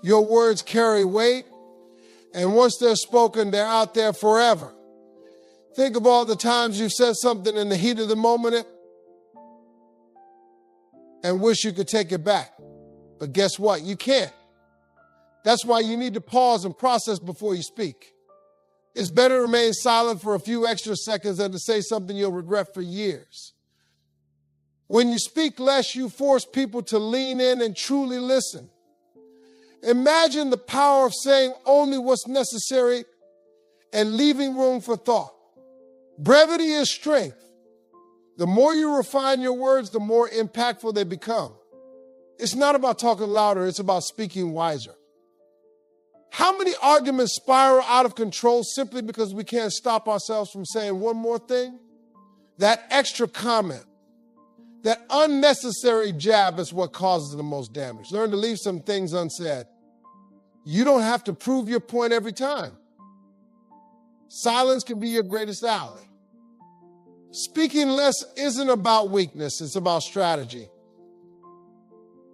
Your words carry weight, and once they're spoken, they're out there forever. Think of all the times you've said something in the heat of the moment and wish you could take it back. But guess what? You can't. That's why you need to pause and process before you speak. It's better to remain silent for a few extra seconds than to say something you'll regret for years. When you speak less, you force people to lean in and truly listen. Imagine the power of saying only what's necessary and leaving room for thought. Brevity is strength. The more you refine your words, the more impactful they become. It's not about talking louder, it's about speaking wiser. How many arguments spiral out of control simply because we can't stop ourselves from saying one more thing? That extra comment, that unnecessary jab is what causes the most damage. Learn to leave some things unsaid. You don't have to prove your point every time. Silence can be your greatest ally. Speaking less isn't about weakness, it's about strategy.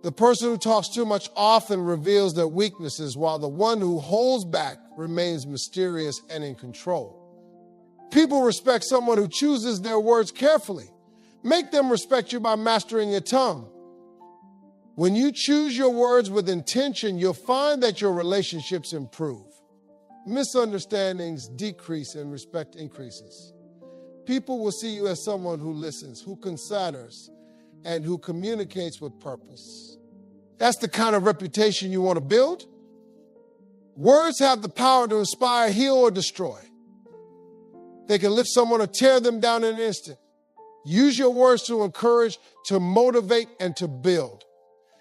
The person who talks too much often reveals their weaknesses, while the one who holds back remains mysterious and in control. People respect someone who chooses their words carefully. Make them respect you by mastering your tongue. When you choose your words with intention, you'll find that your relationships improve. Misunderstandings decrease and respect increases. People will see you as someone who listens, who considers, and who communicates with purpose. That's the kind of reputation you want to build. Words have the power to inspire, heal, or destroy. They can lift someone or tear them down in an instant. Use your words to encourage, to motivate, and to build.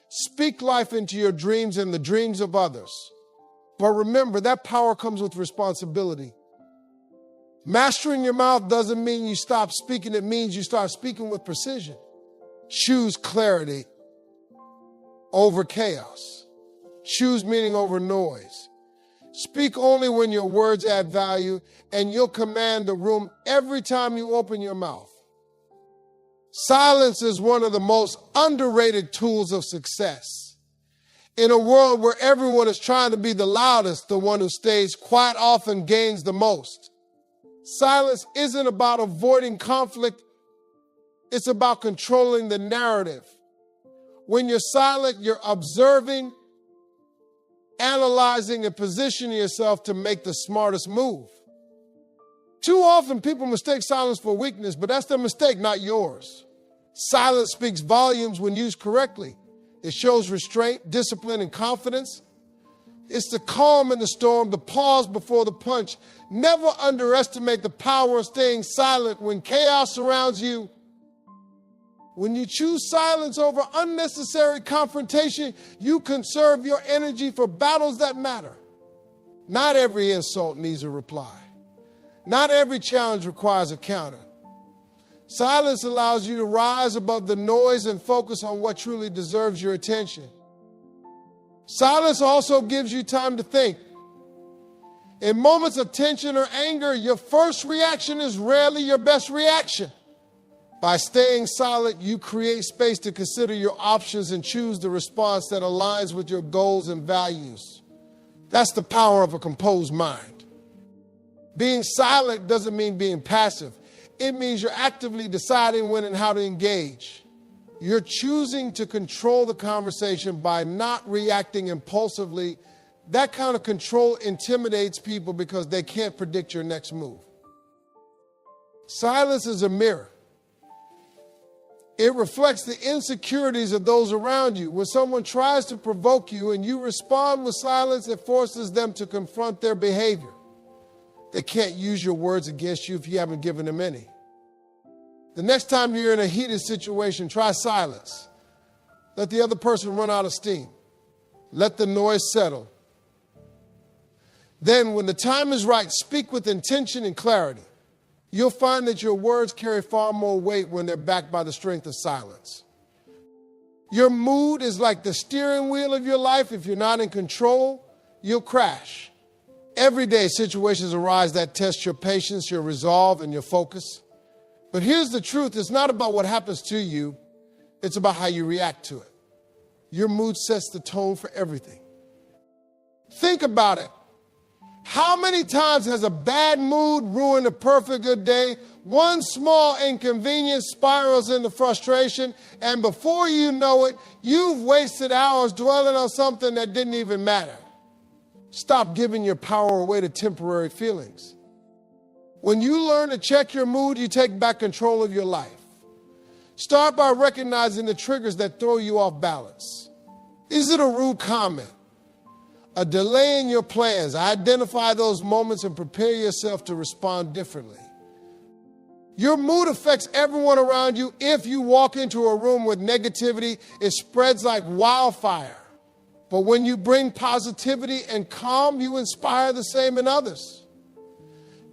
Speak life into your dreams and the dreams of others. But remember, that power comes with responsibility. Mastering your mouth doesn't mean you stop speaking. It means you start speaking with precision. Choose clarity over chaos. Choose meaning over noise. Speak only when your words add value, and you'll command the room every time you open your mouth. Silence is one of the most underrated tools of success. In a world where everyone is trying to be the loudest, the one who stays quiet often gains the most. Silence isn't about avoiding conflict. It's about controlling the narrative. When you're silent, you're observing, analyzing, and positioning yourself to make the smartest move. Too often, people mistake silence for weakness, but that's their mistake, not yours. Silence speaks volumes when used correctly. It shows restraint, discipline, and confidence. It's the calm in the storm, the pause before the punch. Never underestimate the power of staying silent when chaos surrounds you. When you choose silence over unnecessary confrontation, you conserve your energy for battles that matter. Not every insult needs a reply. Not every challenge requires a counter. Silence allows you to rise above the noise and focus on what truly deserves your attention. Silence also gives you time to think. In moments of tension or anger, your first reaction is rarely your best reaction. By staying silent, you create space to consider your options and choose the response that aligns with your goals and values. That's the power of a composed mind. Being silent doesn't mean being passive. It means you're actively deciding when and how to engage. You're choosing to control the conversation by not reacting impulsively. That kind of control intimidates people because they can't predict your next move. Silence is a mirror. It reflects the insecurities of those around you. When someone tries to provoke you and you respond with silence, it forces them to confront their behavior. They can't use your words against you if you haven't given them any. The next time you're in a heated situation, try silence. Let the other person run out of steam. Let the noise settle. Then, when the time is right, speak with intention and clarity. You'll find that your words carry far more weight when they're backed by the strength of silence. Your mood is like the steering wheel of your life. If you're not in control, you'll crash. Everyday situations arise that test your patience, your resolve, and your focus. But here's the truth. It's not about what happens to you. It's about how you react to it. Your mood sets the tone for everything. Think about it. How many times has a bad mood ruined a perfect good day? One small inconvenience spirals into frustration, and before you know it, you've wasted hours dwelling on something that didn't even matter. Stop giving your power away to temporary feelings. When you learn to check your mood, you take back control of your life. Start by recognizing the triggers that throw you off balance. Is it a rude comment? A delay in your plans? Identify those moments and prepare yourself to respond differently. Your mood affects everyone around you. If you walk into a room with negativity, it spreads like wildfire. But when you bring positivity and calm, you inspire the same in others.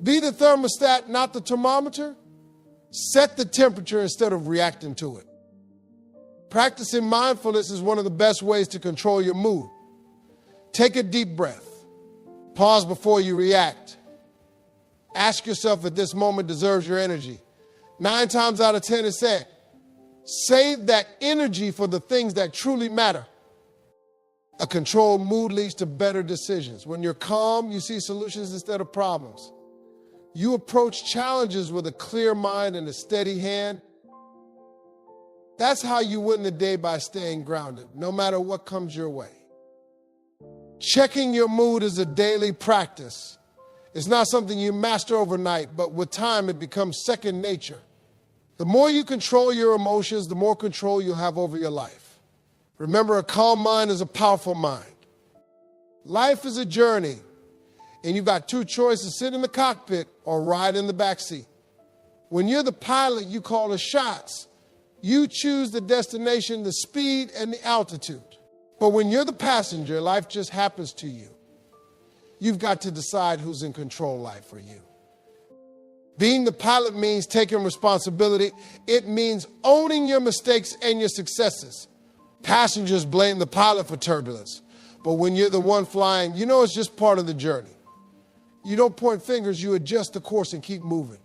Be the thermostat, not the thermometer. Set the temperature instead of reacting to it. Practicing mindfulness is one of the best ways to control your mood. Take a deep breath. Pause before you react. Ask yourself if this moment deserves your energy. 9 times out of 10 it's said, save that energy for the things that truly matter. A controlled mood leads to better decisions. When you're calm, you see solutions instead of problems. You approach challenges with a clear mind and a steady hand. That's how you win the day, by staying grounded, no matter what comes your way. Checking your mood is a daily practice. It's not something you master overnight, but with time it becomes second nature. The more you control your emotions, the more control you'll have over your life. Remember, a calm mind is a powerful mind. Life is a journey, and you've got 2 choices: sit in the cockpit or ride in the backseat. When you're the pilot, you call the shots. You choose the destination, the speed, and the altitude. But when you're the passenger, life just happens to you. You've got to decide who's in control of life for you. Being the pilot means taking responsibility. It means owning your mistakes and your successes. Passengers blame the pilot for turbulence. But when you're the one flying, you know it's just part of the journey. You don't point fingers, you adjust the course and keep moving.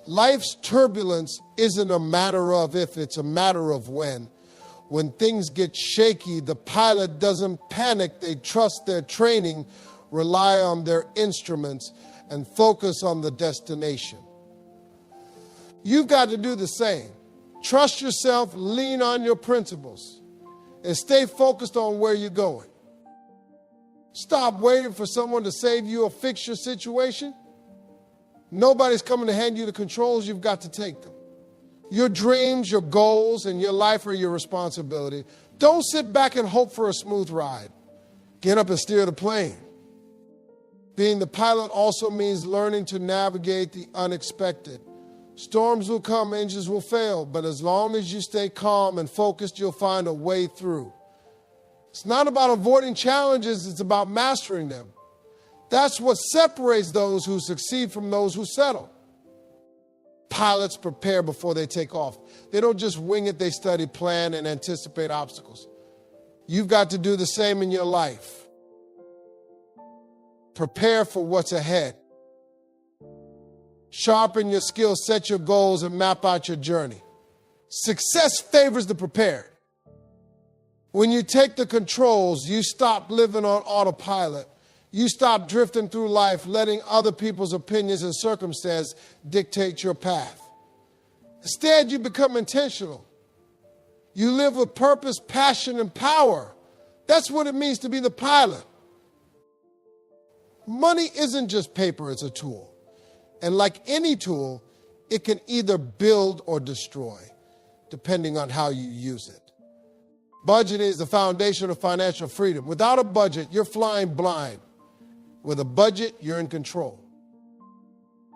Life's turbulence isn't a matter of if, it's a matter of when. When things get shaky, the pilot doesn't panic. They trust their training, rely on their instruments, and focus on the destination. You've got to do the same. Trust yourself, lean on your principles, and stay focused on where you're going. Stop waiting for someone to save you or fix your situation. Nobody's coming to hand you the controls. You've got to take them. Your dreams, your goals, and your life are your responsibility. Don't sit back and hope for a smooth ride. Get up and steer the plane. Being the pilot also means learning to navigate the unexpected. Storms will come, engines will fail, but as long as you stay calm and focused, you'll find a way through. It's not about avoiding challenges, it's about mastering them. That's what separates those who succeed from those who settle. Pilots prepare before they take off. They don't just wing it, they study, plan, and anticipate obstacles. You've got to do the same in your life. Prepare for what's ahead. Sharpen your skills, set your goals, and map out your journey. Success favors the prepared. When you take the controls, you stop living on autopilot. You stop drifting through life, letting other people's opinions and circumstances dictate your path. Instead, you become intentional. You live with purpose, passion, and power. That's what it means to be the pilot. Money isn't just paper, it's a tool. And like any tool, it can either build or destroy, depending on how you use it. Budgeting is the foundation of financial freedom. Without a budget, you're flying blind. With a budget, you're in control.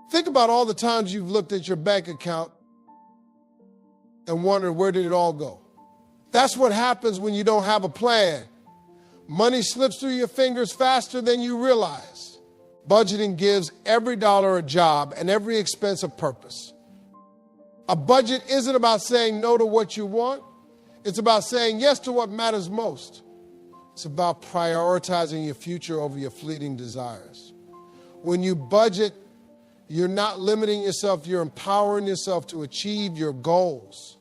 Think about all the times you've looked at your bank account and wondered, where did it all go? That's what happens when you don't have a plan. Money slips through your fingers faster than you realize. Budgeting gives every dollar a job and every expense a purpose. A budget isn't about saying no to what you want. It's about saying yes to what matters most. It's about prioritizing your future over your fleeting desires. When you budget, you're not limiting yourself, you're empowering yourself to achieve your goals.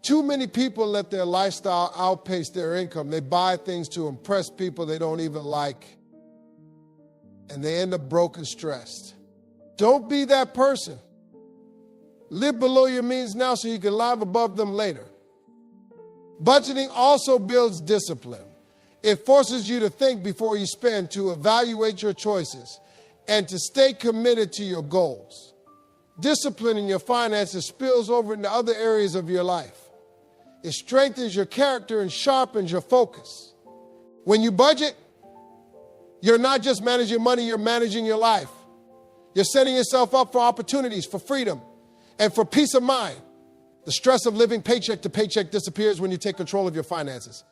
Too many people let their lifestyle outpace their income. They buy things to impress people they don't even like, and they end up broke and stressed. Don't be that person. Live below your means now so you can live above them later. Budgeting also builds discipline. It forces you to think before you spend, to evaluate your choices, and to stay committed to your goals. Discipline in your finances spills over into other areas of your life. It strengthens your character and sharpens your focus. When you budget, you're not just managing money, you're managing your life. You're setting yourself up for opportunities, for freedom, and for peace of mind. The stress of living paycheck to paycheck disappears when you take control of your finances.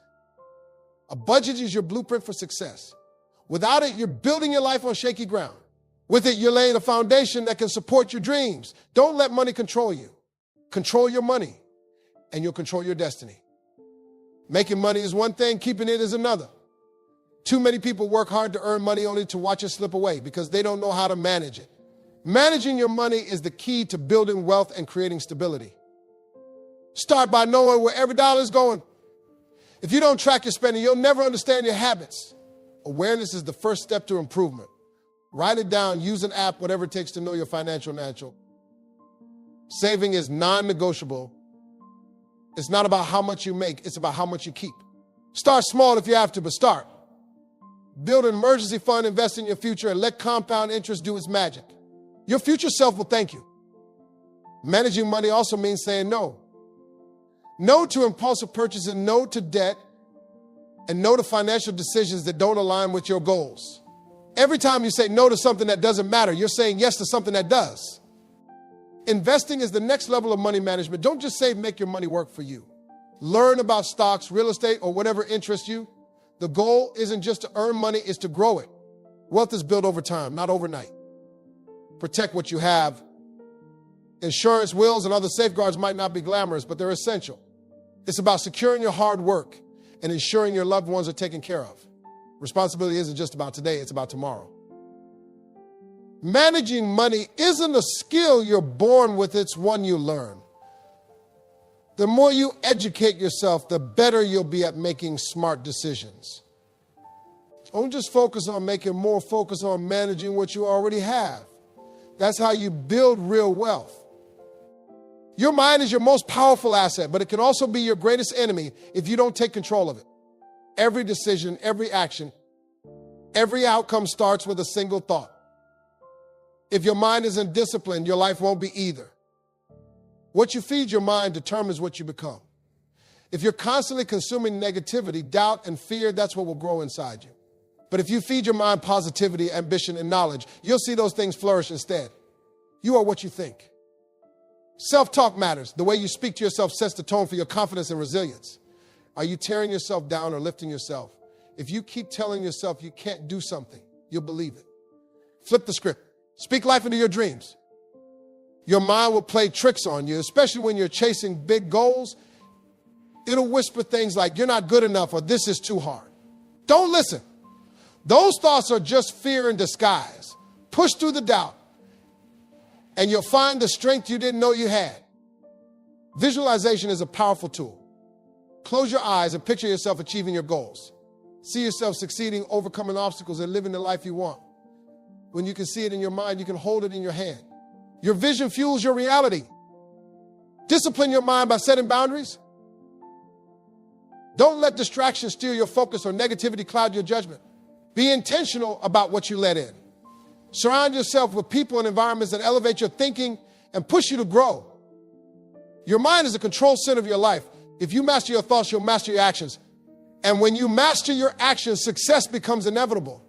A budget is your blueprint for success. Without it, you're building your life on shaky ground. With it, you're laying a foundation that can support your dreams. Don't let money control you. Control your money, and you'll control your destiny. Making money is one thing, keeping it is another. Too many people work hard to earn money only to watch it slip away because they don't know how to manage it. Managing your money is the key to building wealth and creating stability. Start by knowing where every dollar is going. If you don't track your spending, you'll never understand your habits. Awareness is the first step to improvement. Write it down, use an app, whatever it takes to know your financial natural. Saving is non-negotiable. It's not about how much you make, it's about how much you keep. Start small if you have to, but start. Build an emergency fund, invest in your future, and let compound interest do its magic. Your future self will thank you. Managing money also means saying no. No to impulsive purchases, no to debt, and no to financial decisions that don't align with your goals. Every time you say no to something that doesn't matter, you're saying yes to something that does. Investing is the next level of money management. Don't just save, make your money work for you. Learn about stocks, real estate, or whatever interests you. The goal isn't just to earn money, it's to grow it. Wealth is built over time, not overnight. Protect what you have. Insurance, wills, and other safeguards might not be glamorous, but they're essential. It's about securing your hard work and ensuring your loved ones are taken care of. Responsibility isn't just about today, it's about tomorrow. Managing money isn't a skill you're born with, it's one you learn. The more you educate yourself, the better you'll be at making smart decisions. Don't just focus on making more, focus on managing what you already have. That's how you build real wealth. Your mind is your most powerful asset, but it can also be your greatest enemy if you don't take control of it. Every decision, every action, every outcome starts with a single thought. If your mind isn't disciplined, your life won't be either. What you feed your mind determines what you become. If you're constantly consuming negativity, doubt, and fear, that's what will grow inside you. But if you feed your mind positivity, ambition, and knowledge, you'll see those things flourish instead. You are what you think. Self-talk matters. The way you speak to yourself sets the tone for your confidence and resilience. Are you tearing yourself down or lifting yourself? If you keep telling yourself you can't do something, you'll believe it. Flip the script. Speak life into your dreams. Your mind will play tricks on you, especially when you're chasing big goals. It'll whisper things like, you're not good enough, or this is too hard. Don't listen. Those thoughts are just fear in disguise. Push through the doubt, and you'll find the strength you didn't know you had. Visualization is a powerful tool. Close your eyes and picture yourself achieving your goals. See yourself succeeding, overcoming obstacles, and living the life you want. When you can see it in your mind, you can hold it in your hand. Your vision fuels your reality. Discipline your mind by setting boundaries. Don't let distractions steal your focus or negativity cloud your judgment. Be intentional about what you let in. Surround yourself with people and environments that elevate your thinking and push you to grow. Your mind is the control center of your life. If you master your thoughts, you'll master your actions. And when you master your actions, success becomes inevitable.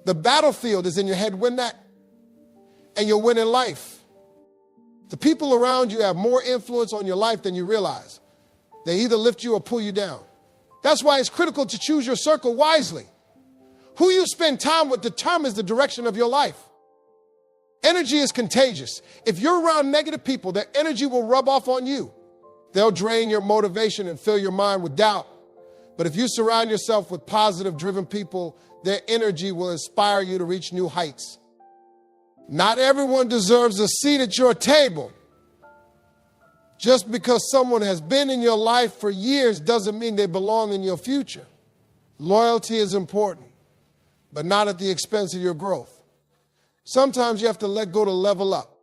The battlefield is in your head. Win that, and you'll win in life. The people around you have more influence on your life than you realize. They either lift you or pull you down. That's why it's critical to choose your circle wisely. Who you spend time with determines the direction of your life. Energy is contagious. If you're around negative people, their energy will rub off on you. They'll drain your motivation and fill your mind with doubt. But if you surround yourself with positive, driven people, their energy will inspire you to reach new heights. Not everyone deserves a seat at your table. Just because someone has been in your life for years doesn't mean they belong in your future. Loyalty is important, but not at the expense of your growth. Sometimes you have to let go to level up.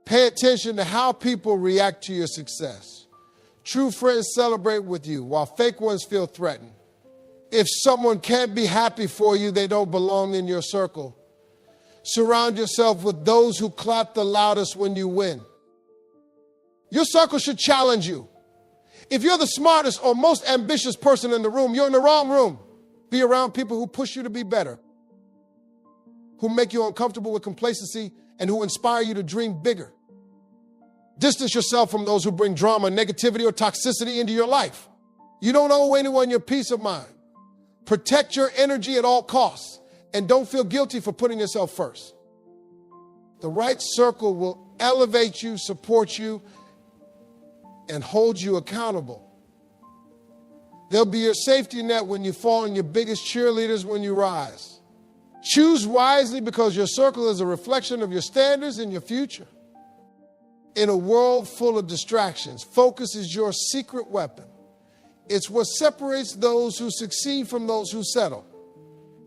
Pay attention to how people react to your success. True friends celebrate with you, while fake ones feel threatened. If someone can't be happy for you, they don't belong in your circle. Surround yourself with those who clap the loudest when you win. Your circle should challenge you. If you're the smartest or most ambitious person in the room, you're in the wrong room. Be around people who push you to be better, who make you uncomfortable with complacency, and who inspire you to dream bigger. Distance yourself from those who bring drama, negativity, or toxicity into your life. You don't owe anyone your peace of mind. Protect your energy at all costs, and don't feel guilty for putting yourself first. The right circle will elevate you, support you, and hold you accountable. They'll be your safety net when you fall and your biggest cheerleaders when you rise. Choose wisely, because your circle is a reflection of your standards and your future. In a world full of distractions, focus is your secret weapon. It's what separates those who succeed from those who settle.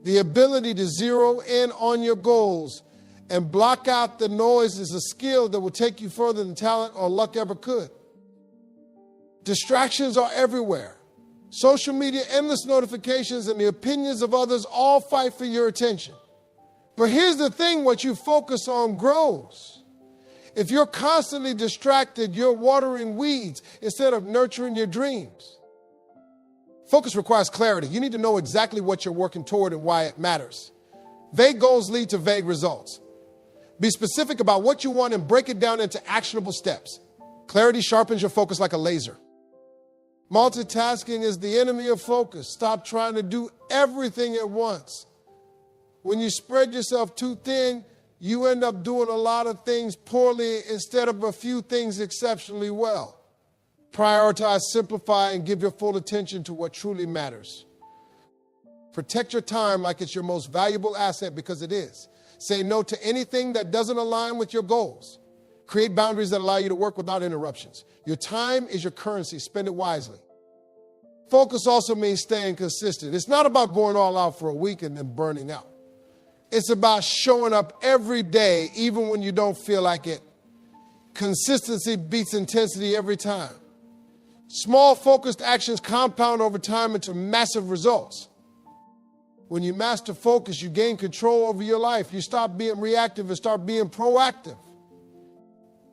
The ability to zero in on your goals and block out the noise is a skill that will take you further than talent or luck ever could. Distractions are everywhere. Social media, endless notifications, and the opinions of others all fight for your attention. But here's the thing, what you focus on grows. If you're constantly distracted, you're watering weeds instead of nurturing your dreams. Focus requires clarity. You need to know exactly what you're working toward and why it matters. Vague goals lead to vague results. Be specific about what you want and break it down into actionable steps. Clarity sharpens your focus like a laser. Multitasking is the enemy of focus. Stop trying to do everything at once. When you spread yourself too thin, you end up doing a lot of things poorly instead of a few things exceptionally well. Prioritize, simplify, and give your full attention to what truly matters. Protect your time like it's your most valuable asset, because it is. Say no to anything that doesn't align with your goals. Create boundaries that allow you to work without interruptions. Your time is your currency. Spend it wisely. Focus also means staying consistent. It's not about going all out for a week and then burning out. It's about showing up every day, even when you don't feel like it. Consistency beats intensity every time. Small, focused actions compound over time into massive results. When you master focus, you gain control over your life. You stop being reactive and start being proactive.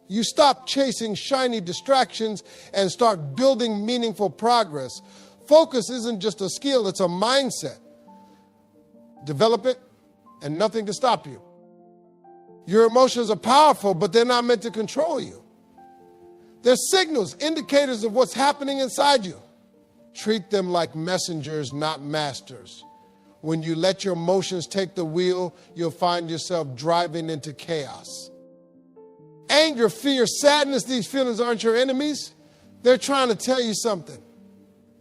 You stop chasing shiny distractions and start building meaningful progress. Focus isn't just a skill, it's a mindset. Develop it, and nothing can stop you. Your emotions are powerful, but they're not meant to control you. They're signals, indicators of what's happening inside you. Treat them like messengers, not masters. When you let your emotions take the wheel, you'll find yourself driving into chaos. Anger, fear, sadness, these feelings aren't your enemies. They're trying to tell you something.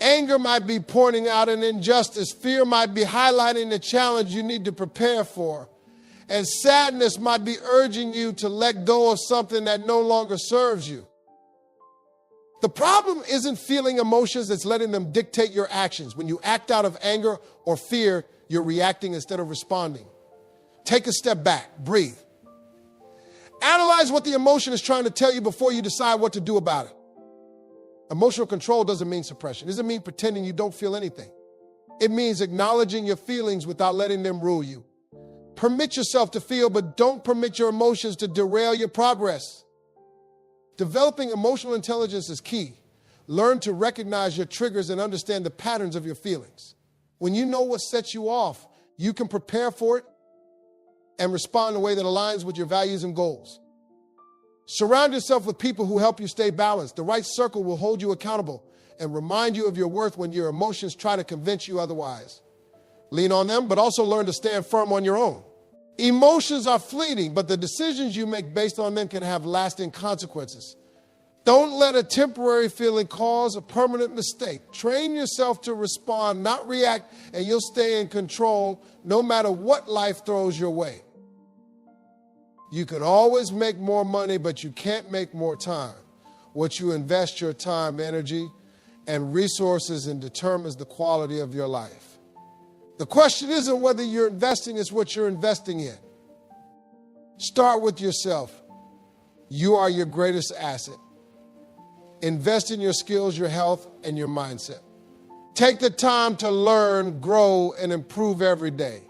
Anger might be pointing out an injustice. Fear might be highlighting the challenge you need to prepare for. And sadness might be urging you to let go of something that no longer serves you. The problem isn't feeling emotions, it's letting them dictate your actions. When you act out of anger or fear, you're reacting instead of responding. Take a step back, breathe. Analyze what the emotion is trying to tell you before you decide what to do about it. Emotional control doesn't mean suppression. It doesn't mean pretending you don't feel anything. It means acknowledging your feelings without letting them rule you. Permit yourself to feel, but don't permit your emotions to derail your progress. Developing emotional intelligence is key. Learn to recognize your triggers and understand the patterns of your feelings. When you know what sets you off, you can prepare for it and respond in a way that aligns with your values and goals. Surround yourself with people who help you stay balanced. The right circle will hold you accountable and remind you of your worth when your emotions try to convince you otherwise. Lean on them, but also learn to stand firm on your own. Emotions are fleeting, but the decisions you make based on them can have lasting consequences. Don't let a temporary feeling cause a permanent mistake. Train yourself to respond, not react, and you'll stay in control no matter what life throws your way. You can always make more money, but you can't make more time. what you invest your time, energy, and resources in determines the quality of your life. The question isn't whether you're investing, it's what you're investing in. Start with yourself. You are your greatest asset. Invest in your skills, your health, and your mindset. Take the time to learn, grow, and improve every day.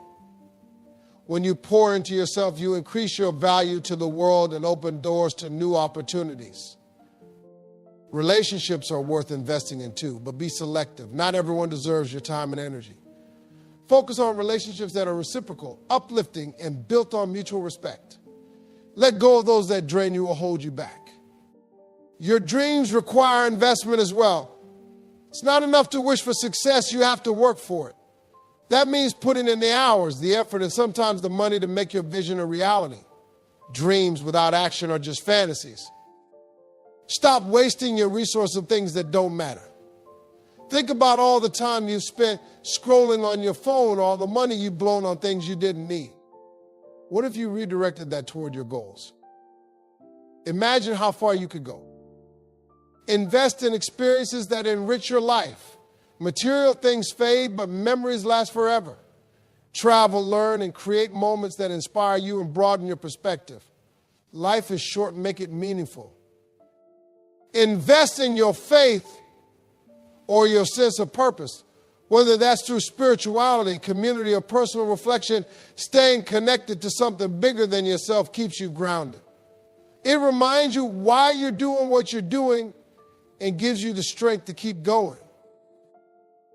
When you pour into yourself, you increase your value to the world and open doors to new opportunities. Relationships are worth investing in too, but be selective. Not everyone deserves your time and energy. Focus on relationships that are reciprocal, uplifting, and built on mutual respect. Let go of those that drain you or hold you back. Your dreams require investment as well. It's not enough to wish for success, you have to work for it. That means putting in the hours, the effort, and sometimes the money to make your vision a reality. Dreams without action are just fantasies. Stop wasting your resources on things that don't matter. Think about all the time you've spent scrolling on your phone, all the money you've blown on things you didn't need. What if you redirected that toward your goals? Imagine how far you could go. Invest in experiences that enrich your life. Material things fade, but memories last forever. Travel, learn, and create moments that inspire you and broaden your perspective. Life is short, make it meaningful. Invest in your faith or your sense of purpose. Whether that's through spirituality, community, or personal reflection, staying connected to something bigger than yourself keeps you grounded. It reminds you why you're doing what you're doing and gives you the strength to keep going.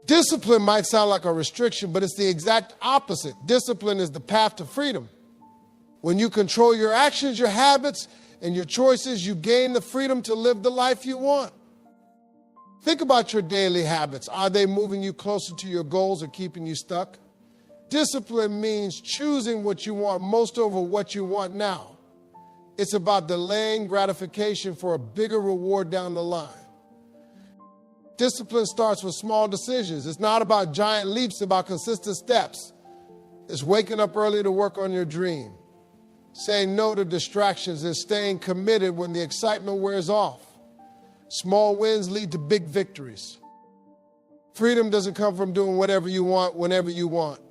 Discipline might sound like a restriction, but it's the exact opposite. Discipline is the path to freedom. When you control your actions, your habits, and your choices, you gain the freedom to live the life you want. Think about your daily habits. Are they moving you closer to your goals or keeping you stuck? Discipline means choosing what you want most over what you want now. It's about delaying gratification for a bigger reward down the line. Discipline starts with small decisions. It's not about giant leaps, it's about consistent steps. It's waking up early to work on your dream. Saying no to distractions and staying committed when the excitement wears off. Small wins lead to big victories. Freedom doesn't come from doing whatever you want, whenever you want.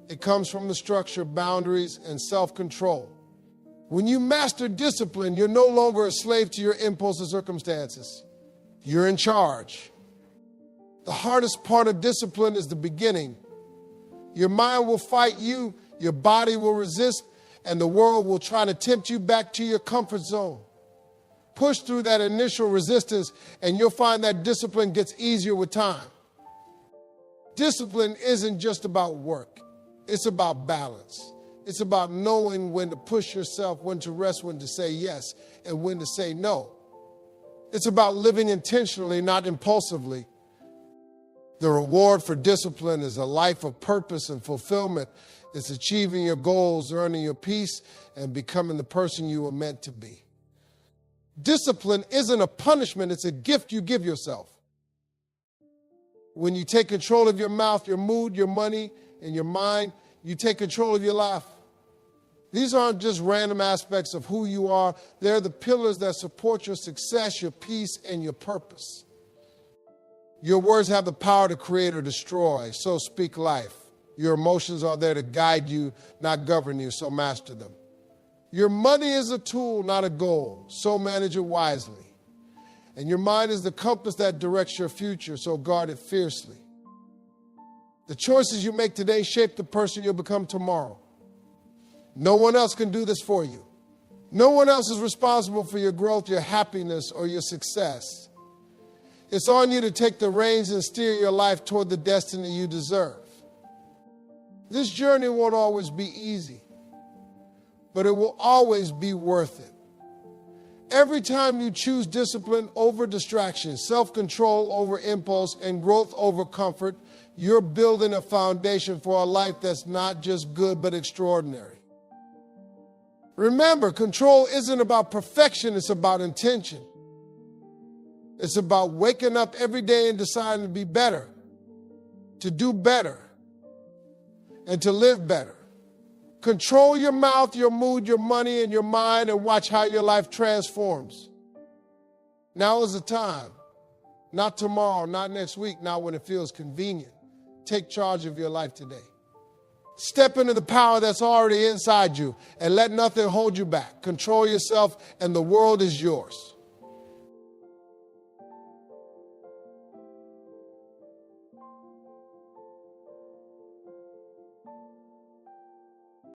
It comes from the structure, boundaries, and self-control. When you master discipline, you're no longer a slave to your impulses or circumstances. You're in charge. The hardest part of discipline is the beginning. Your mind will fight you, your body will resist, and the world will try to tempt you back to your comfort zone. Push through that initial resistance, and you'll find that discipline gets easier with time. Discipline isn't just about work. It's about balance. It's about knowing when to push yourself, when to rest, when to say yes, and when to say no. It's about living intentionally, not impulsively. The reward for discipline is a life of purpose and fulfillment. It's achieving your goals, earning your peace, and becoming the person you were meant to be. Discipline isn't a punishment, it's a gift you give yourself. When you take control of your mouth, your mood, your money, and your mind, you take control of your life. These aren't just random aspects of who you are. They're the pillars that support your success, your peace, and your purpose. Your words have the power to create or destroy, so speak life. Your emotions are there to guide you, not govern you, so master them. Your money is a tool, not a goal, so manage it wisely. And your mind is the compass that directs your future, so guard it fiercely. The choices you make today shape the person you'll become tomorrow. No one else can do this for you. No one else is responsible for your growth, your happiness, or your success. It's on you to take the reins and steer your life toward the destiny you deserve. This journey won't always be easy, but it will always be worth it. Every time you choose discipline over distraction, self-control over impulse, and growth over comfort, you're building a foundation for a life that's not just good, but extraordinary. Remember, control isn't about perfection, it's about intention. It's about waking up every day and deciding to be better, to do better, and to live better. Control your mouth, your mood, your money, and your mind, and watch how your life transforms. Now is the time. Not tomorrow, not next week, not when it feels convenient. Take charge of your life today. Step into the power that's already inside you and let nothing hold you back. Control yourself and the world is yours.